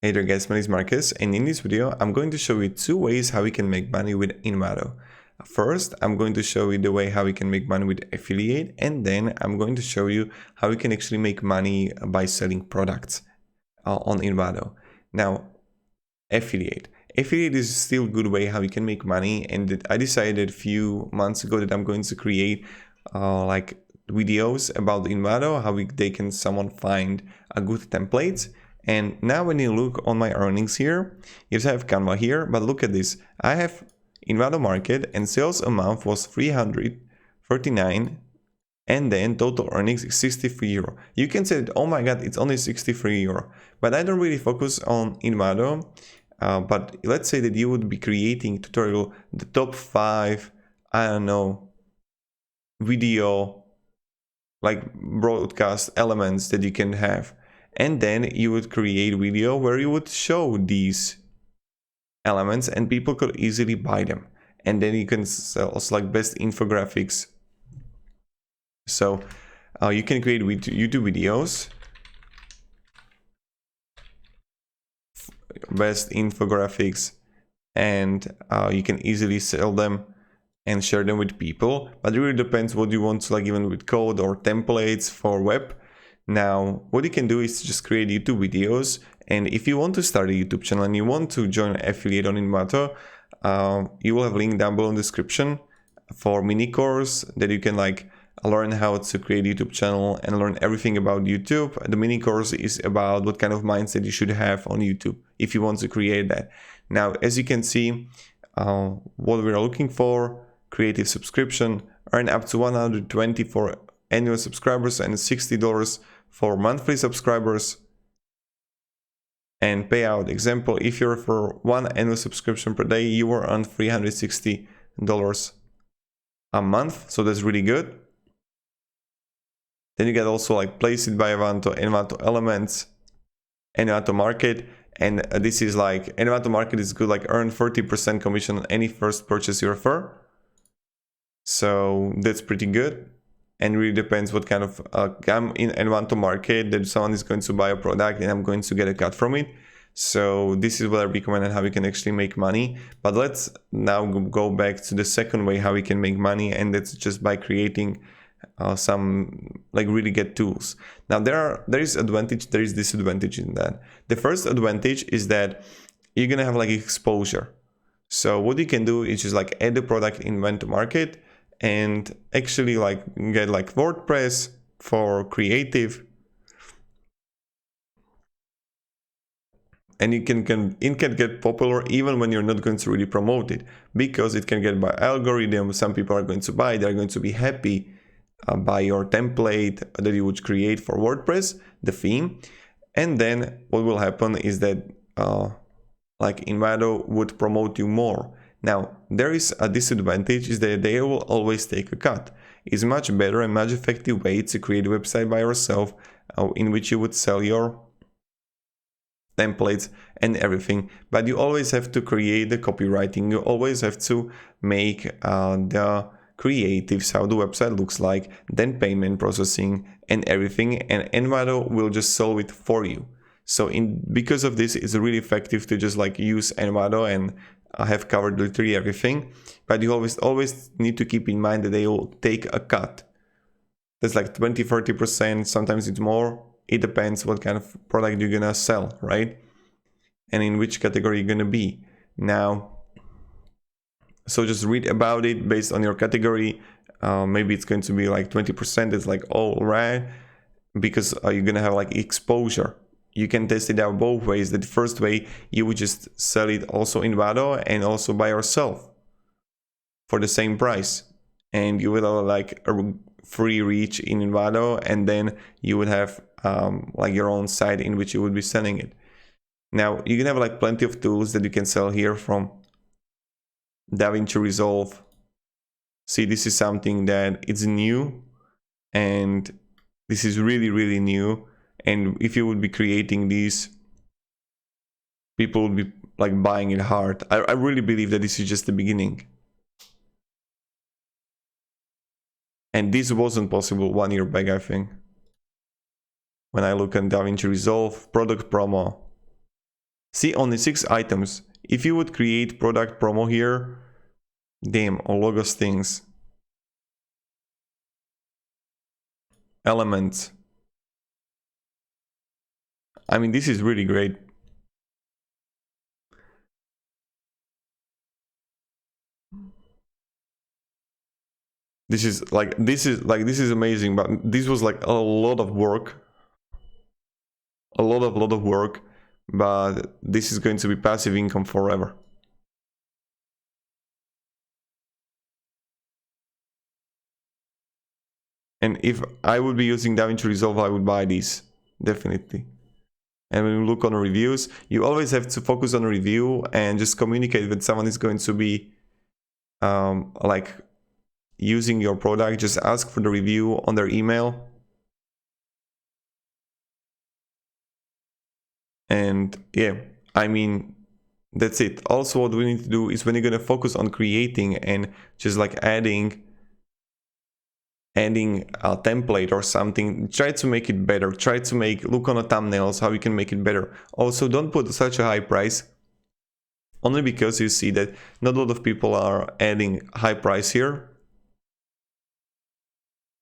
Hey there guys, my name is Marcus, and in this video I'm going to show you two ways how we can make money with Envato. First, I'm going to show you the way how we can make money with affiliate, and then I'm going to show you how we can actually make money by selling products on Envato. Now, affiliate. Affiliate is still a good way how you can make money, and I decided a few months ago that I'm going to create like videos about Envato, how someone find a good templates. And now when you look on my earnings here, yes, I have Canva here, but look at this. I have Envato market and sales amount was 339, and then total earnings is 63 euro. You can say that, oh my god, it's only 63 euro, but I don't really focus on Envato. But let's say that you would be creating tutorial, the top 5, I don't know, video, like broadcast elements that you can have. And then you would create video where you would show these elements and people could easily buy them. And then you can sell also like best infographics. So you can create YouTube videos, best infographics, and you can easily sell them and share them with people. But it really depends what you want to, like, even with code or templates for web. Now, what you can do is just create YouTube videos, and if you want to start a YouTube channel and you want to join affiliate on Envato, you will have a link down below in the description for mini course that you can like learn how to create a YouTube channel and learn everything about YouTube. The mini course is about what kind of mindset you should have on YouTube if you want to create that. Now, as you can see, what we're looking for: creative subscription, earn up to 120 for annual subscribers and $60 for monthly subscribers, and payout. Example, if you're for one annual subscription per day, you will earn $360 a month, so that's really good. Then you get also like place it by Envato, Envato elements, Envato market, and this is like Envato market is good, like earn 30% commission on any first purchase you refer. So that's pretty good. And really depends what kind of I'm in Envato market that someone is going to buy a product and I'm going to get a cut from it. So this is what I recommend and how we can actually make money. But let's now go back to the second way how we can make money, and that's just by creating some like really good tools. Now there is advantage, there is disadvantage in that. The first advantage is that you're gonna have like exposure. So what you can do is just like add the product in Envato market and actually like get like WordPress for creative, and it can get popular even when you're not going to really promote it, because it can get by algorithm. Some people are going to buy, they're going to be happy by your template that you would create for WordPress, the theme. And then what will happen is that like Envato would promote you more. Now, there is a disadvantage, is that they will always take a cut. It's much better and much effective way to create a website by yourself in which you would sell your templates and everything, but you always have to create the copywriting, you always have to make the creatives, how the website looks like, then payment processing and everything, and Envato will just solve it for you. So because of this, it's really effective to just like use Envato and have covered literally everything, but you always need to keep in mind that they will take a cut. That's like 20-30%, sometimes it's more. It depends what kind of product you're gonna sell, right? And in which category you're gonna be. Now, so just read about it based on your category. Maybe it's going to be like 20%. It's like, all right, because you're gonna have like exposure. You can test it out both ways. The first way, you would just sell it also in Envato and also by yourself for the same price, and you will have like a free reach in Envato, and then you would have like your own site in which you would be selling it. Now you can have like plenty of tools that you can sell here, from DaVinci Resolve. See, this is something that it's new, and this is really new. And if you would be creating these, people would be like buying it hard. I really believe that this is just the beginning. And this wasn't possible 1 year back, I think. When I look at DaVinci Resolve, product promo, See, only 6 items. If you would create product promo here, damn, or logos things, elements. I mean, this is really great. This is amazing, but this was like a lot of work. A lot of work, but this is going to be passive income forever. And if I would be using DaVinci Resolve, I would buy these, definitely. And when you look on reviews, you always have to focus on a review and just communicate that someone is going to be like using your product. Just ask for the review on their email. And yeah, I mean, that's it. Also, what we need to do is when you're going to focus on creating and just like adding a template or something, try to make it better. Try to look on the thumbnails how you can make it better. Also, don't put such a high price, only because you see that not a lot of people are adding high price here.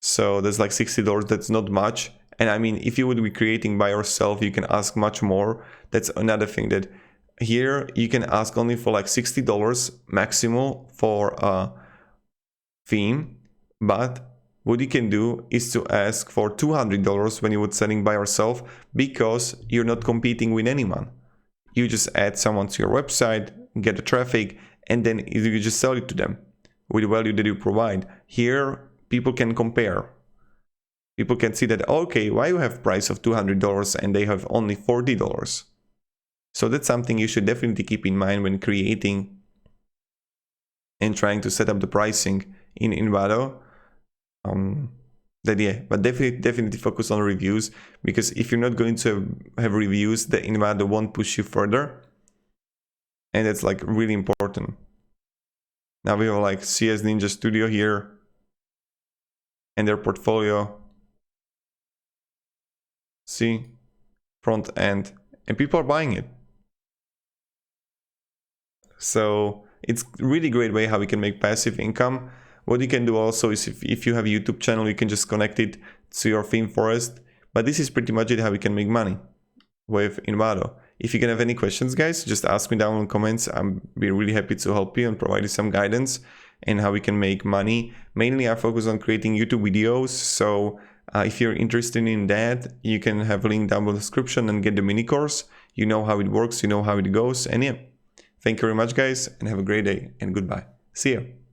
So that's like $60, that's not much. And I mean, if you would be creating by yourself, you can ask much more. That's another thing, that here you can ask only for like $60 maximum for a theme, but what you can do is to ask for $200 when you would selling by yourself, because you're not competing with anyone. You just add someone to your website, get the traffic, and then you just sell it to them with the value that you provide. Here, people can compare. People can see that, okay, why you have price of $200 and they have only $40? So that's something you should definitely keep in mind when creating and trying to set up the pricing in Envato. But definitely focus on reviews, because if you're not going to have reviews, the Envato won't push you further, and that's like really important. Now we have like CS Ninja Studio here and their portfolio. See, front end, and people are buying it. So it's really great way how we can make passive income. What you can do also is if you have a YouTube channel, you can just connect it to your theme forest. But this is pretty much it how we can make money with Envato. If you can have any questions, guys, just ask me down in the comments. I'm be really happy to help you and provide you some guidance and how we can make money. Mainly I focus on creating YouTube videos. So if you're interested in that, you can have a link down below the description and get the mini course. You know how it works, you know how it goes. And yeah, thank you very much, guys, and have a great day and goodbye. See you.